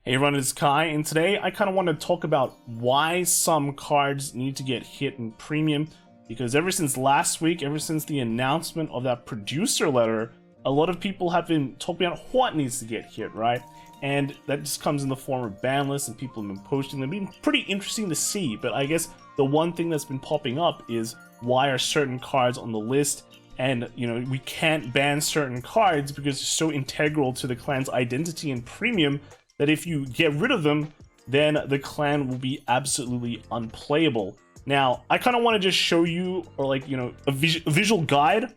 Hey everyone, it's Kai, and today I kind of want to talk about why some cards need to get hit in premium, because ever since last week, ever since the announcement of that producer letter, a lot of people have been talking about what needs to get hit, right? And that just comes in the form of ban lists, and people have been posting them. It's been pretty interesting to see, but I guess the one thing that's been popping up is why are certain cards on the list, and you know, we can't ban certain cards because they're so integral to the clan's identity in premium that if you get rid of them, then the clan will be absolutely unplayable. Now, I kind of want to just show you, or like, you know, a visual guide,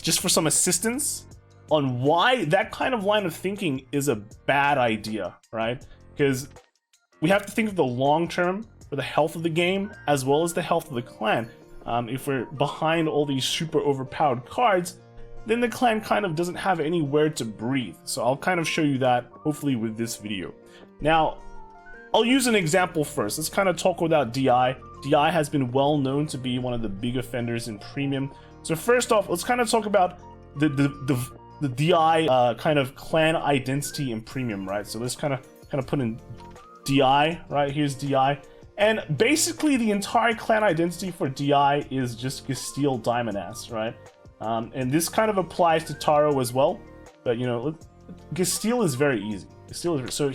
just for some assistance on why that kind of line of thinking is a bad idea, right? Because we have to think of the long term for the health of the game, as well as the health of the clan. If we're behind all these super overpowered cards, then the clan kind of doesn't have anywhere to breathe. So I'll kind of show you that, hopefully, with this video. Now, I'll use an example first. Let's kind of talk about DI. DI has been well known to be one of the big offenders in premium. So first off, let's kind of talk about the DI kind of clan identity in premium, right? So let's kind of put in DI, right? Here's DI. And basically the entire clan identity for DI is just Gasteel Diamond Ass, right? And this kind of applies to Taro as well, but you know, Gasteel is very easy. Gasteel is so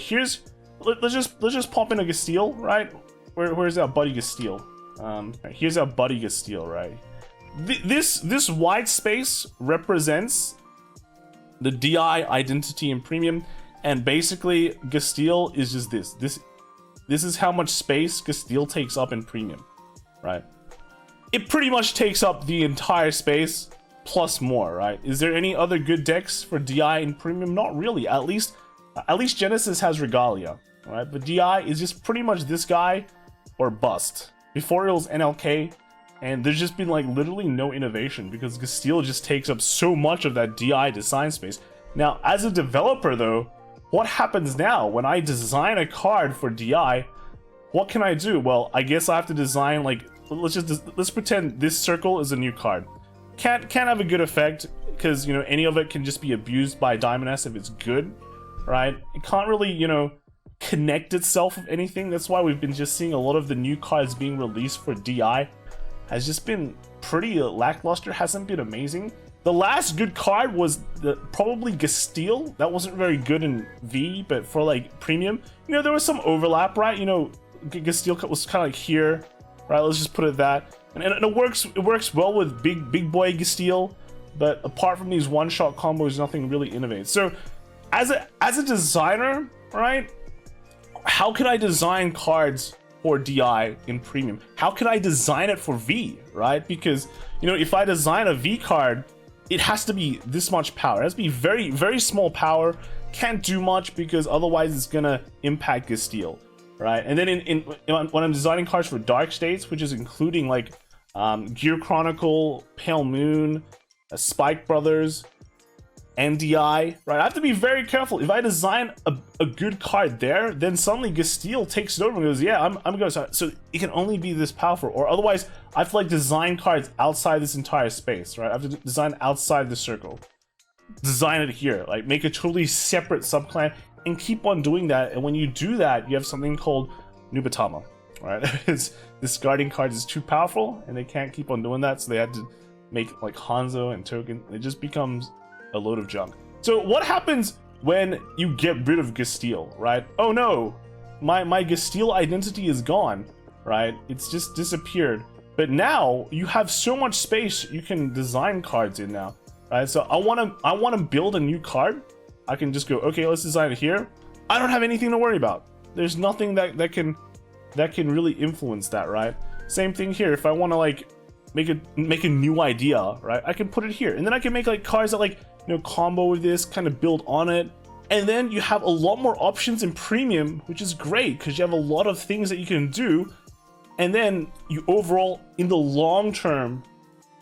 let's just pop in a Gasteel, right? Where's our buddy Gasteel? Right, here's our buddy Gasteel, right? This white space represents the DI identity in premium, and basically Gasteel is just this is how much space Gasteel takes up in premium, right? It pretty much takes up the entire space plus more, right? Is there any other good decks for DI in premium? Not really. At least Genesis has Regalia, right? But DI is just pretty much this guy or bust. Before it was NLK, and there's just been like literally no innovation because Gasteel just takes up so much of that DI design space. Now, as a developer though, what happens now when I design a card for DI? What can I do? Well, I guess I have to design, like, let's pretend this circle is a new card. Can't have a good effect because, you know, any of it can just be abused by Diamond S if it's good, right? It can't really, you know, connect itself with anything. That's why we've been just seeing a lot of the new cards being released for DI has just been pretty lackluster, hasn't been amazing. The last good card was probably Gasteel. That wasn't very good in V, but for like premium, you know, there was some overlap, right? You know, Gasteel was kind of like here, right? Let's just put it that. And it works well with big boy Gasteel, but apart from these one-shot combos, nothing really innovates. So as a designer, right, how can I design cards for DI in premium? How can I design it for V, right? Because, you know, if I design a V card, it has to be this much power. It has to be very, very small power. Can't do much because otherwise it's gonna impact Gasteel, right? And then when I'm designing cards for Dark States, which is including like Gear Chronicle, Pale Moon, Spike Brothers, NDI, right? I have to be very careful. If I design a good card there, then suddenly Gasteel takes it over and goes, yeah, I'm gonna start. So it can only be this powerful, or otherwise I have to like design cards outside this entire space, right? I have to design outside the circle, design it here, like make a totally separate subclan, and keep on doing that. And when you do that, you have something called Nubatama, right? It's discarding cards is too powerful, and they can't keep on doing that, so they had to make like Hanzo and Token. It just becomes a load of junk. So what happens when you get rid of Gasteel, right? Oh no, my Gasteel identity is gone, right? It's just disappeared. But now you have so much space you can design cards in now, right? So I want to build a new card. I can just go, okay, let's design it here. I don't have anything to worry about. There's nothing that can really influence that, right? Same thing here. If I want to like make a new idea, right, I can put it here, and then I can make like cards that like, you know, combo with this, kind of build on it, and then you have a lot more options in premium, which is great because you have a lot of things that you can do, and then you overall in the long term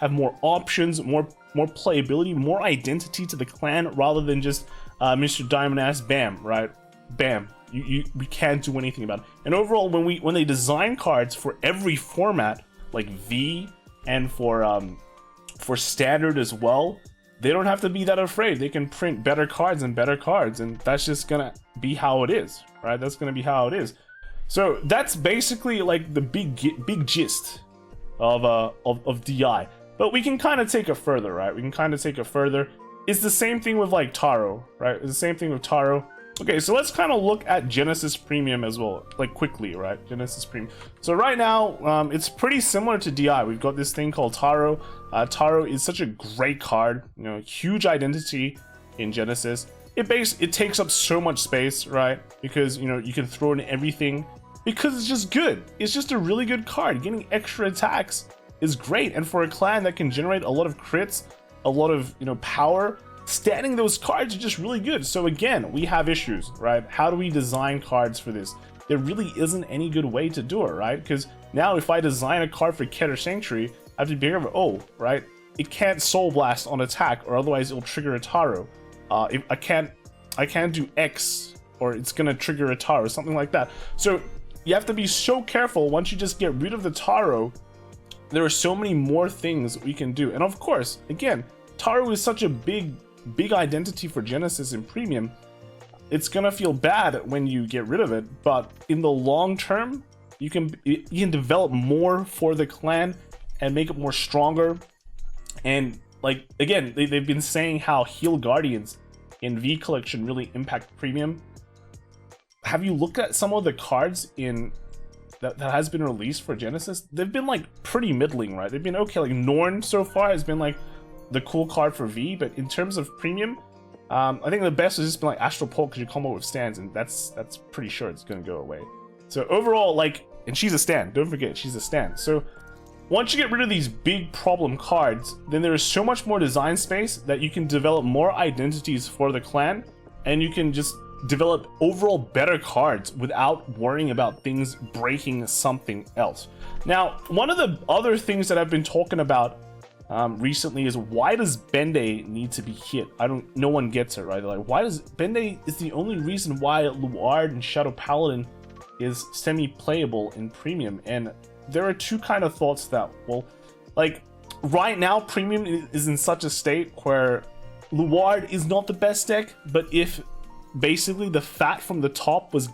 have more options, more playability, more identity to the clan, rather than just Mr. Diamond Ass bam, right? Bam. We can't do anything about it. And overall, when they design cards for every format, like V and for standard as well, they don't have to be that afraid. They can print better cards and better cards, and that's just gonna be how it is, right? That's gonna be how it is. So that's basically like the big gist of DI. But we can kind of take it further, right? We can kind of take it further. It's the same thing with like Taro, right? It's the same thing with Taro. Okay, so let's kind of look at Genesis Premium as well, like quickly, right? Genesis Premium. So right now, it's pretty similar to DI. We've got this thing called Taro. Taro is such a great card, you know, huge identity in Genesis. It takes up so much space, right? Because, you know, you can throw in everything because it's just good. It's just a really good card. Getting extra attacks is great, and for a clan that can generate a lot of crits, a lot of, you know, power, standing those cards are just really good. So again, we have issues, right? How do we design cards for this? There really isn't any good way to do it, right? Because now if I design a card for Keter Sanctuary, I have to be careful. Oh, right, it can't Soul Blast on attack, or otherwise it'll trigger a Taro. If I can't do X, or it's gonna trigger a Taro, something like that. So you have to be so careful. Once you just get rid of the Taro, there are so many more things we can do. And of course, again, Taro is such a big identity for Genesis and Premium. It's gonna feel bad when you get rid of it, but in the long term, you can develop more for the clan and make it more stronger. And like, again, they've been saying how Heal Guardians in V Collection really impact Premium. Have you looked at some of the cards in that has been released for Genesis? They've been like pretty middling, right? They've been okay. Like Norn so far has been like the cool card for V, but in terms of Premium, I think the best has just been like Astral Pulse, because you combo with stands, and that's pretty sure it's gonna go away. So overall, like, and she's a stand. Don't forget, she's a stand. So once you get rid of these big problem cards, then there is so much more design space that you can develop more identities for the clan, and you can just develop overall better cards without worrying about things breaking something else. Now, one of the other things that I've been talking about recently is, why does Bende need to be hit? No one gets it, right? They're like, why does Bende is the only reason why Luard and Shadow Paladin is semi-playable in Premium? And there are two kind of thoughts that, well, like right now Premium is in such a state where Luard is not the best deck, but if basically the fat from the top was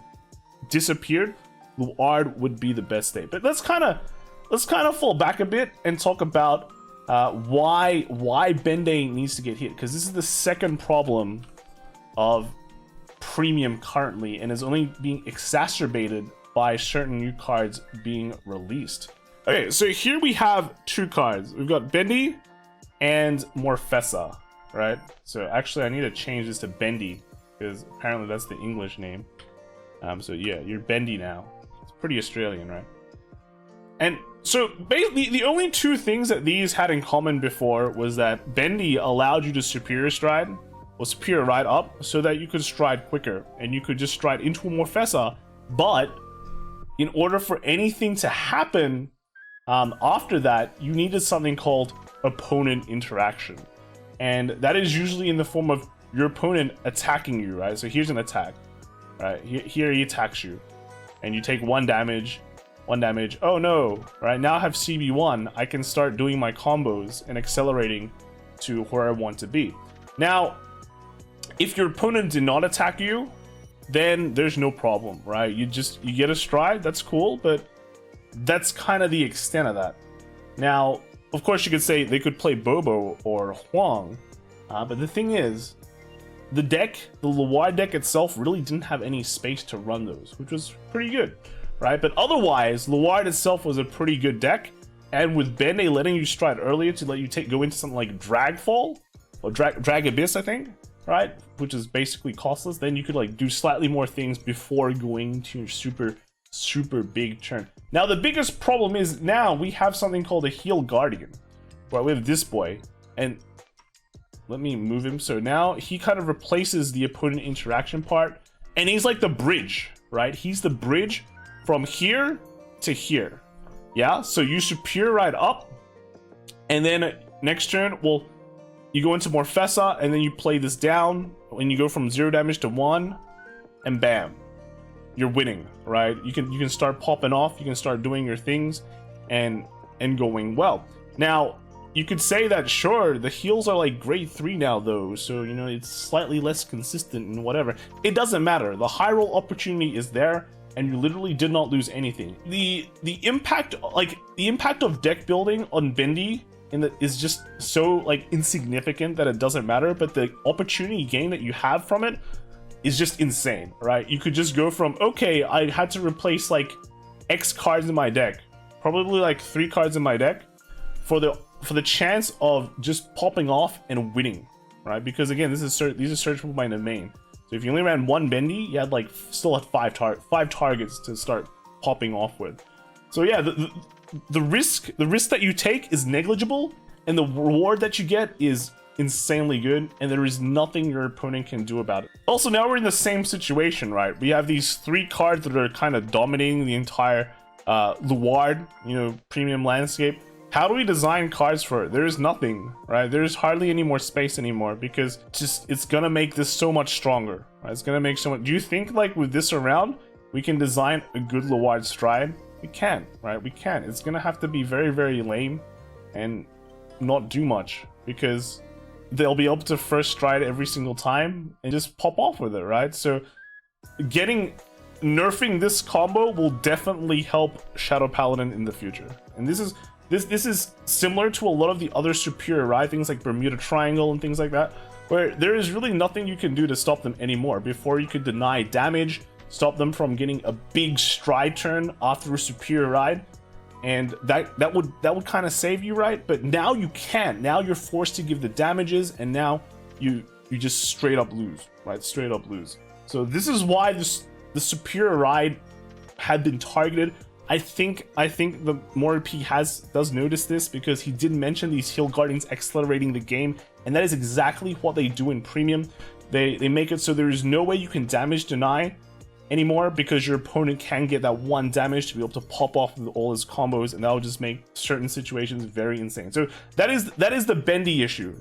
disappeared, Luard would be the best deck. But let's kind of fall back a bit and talk about why Bende needs to get hit, because this is the second problem of Premium currently, and is only being exacerbated by certain new cards being released. Okay, so here we have two cards. We've got Bendy and Morfessa, right? So actually I need to change this to Bendy, because apparently that's the English name. So yeah, you're Bendy now. It's pretty Australian, right? And so basically the only two things that these had in common before was that Bendy allowed you to superior stride, or superior ride up, so that you could stride quicker, and you could just stride into a Morfessa. But in order for anything to happen after that, you needed something called opponent interaction. And that is usually in the form of your opponent attacking you, right? So here's an attack, right? Here he attacks you, and you take one damage. Oh no, right? Now I have CB1, I can start doing my combos and accelerating to where I want to be. Now, if your opponent did not attack you, then there's no problem, right? You get a stride, that's cool, but that's kind of the extent of that. Now, of course you could say they could play Bobo or Huang, but the thing is, the Luard deck itself really didn't have any space to run those, which was pretty good, right? But otherwise, Luard itself was a pretty good deck, and with Bende letting you stride earlier to let you go into something like Dragfall, or Drag Abyss, I think, right? Which is basically costless, then you could like do slightly more things before going to your super big turn. Now the biggest problem is now we have something called a Heal Guardian, right? We have this boy, and let me move him. So now he kind of replaces the opponent interaction part, and he's like the bridge, right? He's the bridge from here to here. Yeah, so you superior ride up, and then next turn, well, you go into Morfessa, and then you play this down, and you go from 0 damage to 1, and bam, you're winning, right? You can start popping off, you can start doing your things, and going well. Now, you could say that, sure, the heals are like grade 3 now though, so you know, it's slightly less consistent and whatever. It doesn't matter. The high roll opportunity is there, and you literally did not lose anything. The impact, like the impact of deck building on Bendy is just so like insignificant that it doesn't matter, but the opportunity gain that you have from it is just insane, right? You could just go from, okay, I had to replace like X cards in my deck, probably like 3 cards in my deck, for the chance of just popping off and winning, right? Because again, these are searchable by the main. So if you only ran 1 Bendy, you had like still had 5 targets to start popping off with. So yeah, the risk that you take is negligible, and the reward that you get is insanely good, and there is nothing your opponent can do about it. Also, now we're in the same situation, right? We have these 3 cards that are kind of dominating the entire Vanguard, you know, premium landscape. How do we design cards for it? There is nothing, right? There's hardly any more space anymore, because it's gonna make this so much stronger, right? It's gonna make so much. Do you think like with this around we can design a good Vanguard stride? We can, right? We can. It's gonna have to be very, very lame and not do much, because they'll be able to first stride every single time and just pop off with it, right? So nerfing this combo will definitely help Shadow Paladin in the future. And this is similar to a lot of the other superior ride things like Bermuda Triangle and things like that, where there is really nothing you can do to stop them anymore. Before, you could deny damage, stop them from getting a big stride turn after a superior ride, and that would kind of save you, right? But now you can't. Now you're forced to give the damages, and now you just straight up lose, right? Straight up lose. So this is why the superior ride had been targeted. I think the Moripi does notice this, because he did mention these Heal Guardians accelerating the game, and that is exactly what they do in Premium. They make it so there is no way you can damage deny anymore, because your opponent can get that 1 damage to be able to pop off with all his combos, and that will just make certain situations very insane. So that is the Bendy issue,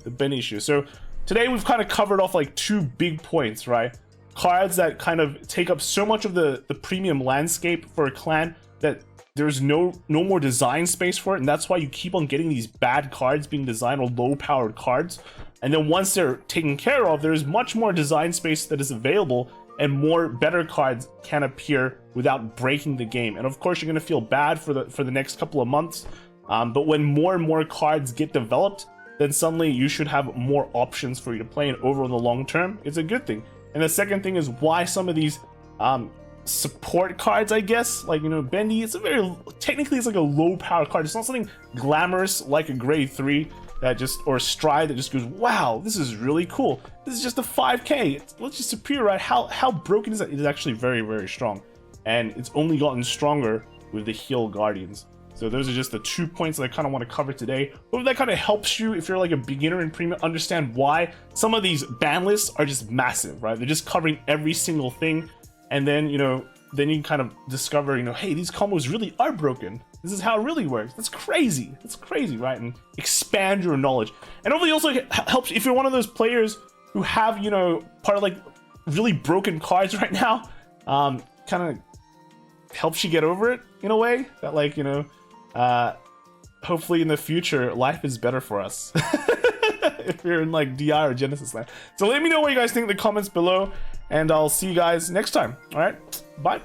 So today we've kind of covered off like 2 big points, right? Cards that kind of take up so much of the premium landscape for a clan that there's no more design space for it, and that's why you keep on getting these bad cards being designed, or low powered cards. And then once they're taken care of, there's much more design space that is available, and more better cards can appear without breaking the game. And of course, you're going to feel bad for the next couple of months, but when more and more cards get developed, then suddenly you should have more options for you to play, and over the long term, it's a good thing. And the second thing is why some of these support cards, I guess, like, you know, Bendy, technically it's like a low power card. It's not something glamorous like a grade 3 that just, or a stride that just goes, wow, this is really cool. This is just a 5k. Let's just superior, right? How broken is that? It is actually very, very strong, and it's only gotten stronger with the Heal Guardians. So those are just the 2 points that I kind of want to cover today. Hope that kind of helps you, if you're like a beginner in Premium, understand why some of these ban lists are just massive, right? They're just covering every single thing, and then, you know, then you can kind of discover, you know, hey, these combos really are broken. This is how it really works. That's crazy. That's crazy, right? And expand your knowledge. And hopefully also helps if you're one of those players who have, you know, part of like really broken cards right now. Kind of helps you get over it in a way that, like, you know, hopefully in the future life is better for us. If you're in like DI or Genesis land. So let me know what you guys think in the comments below, and I'll see you guys next time. All right, bye.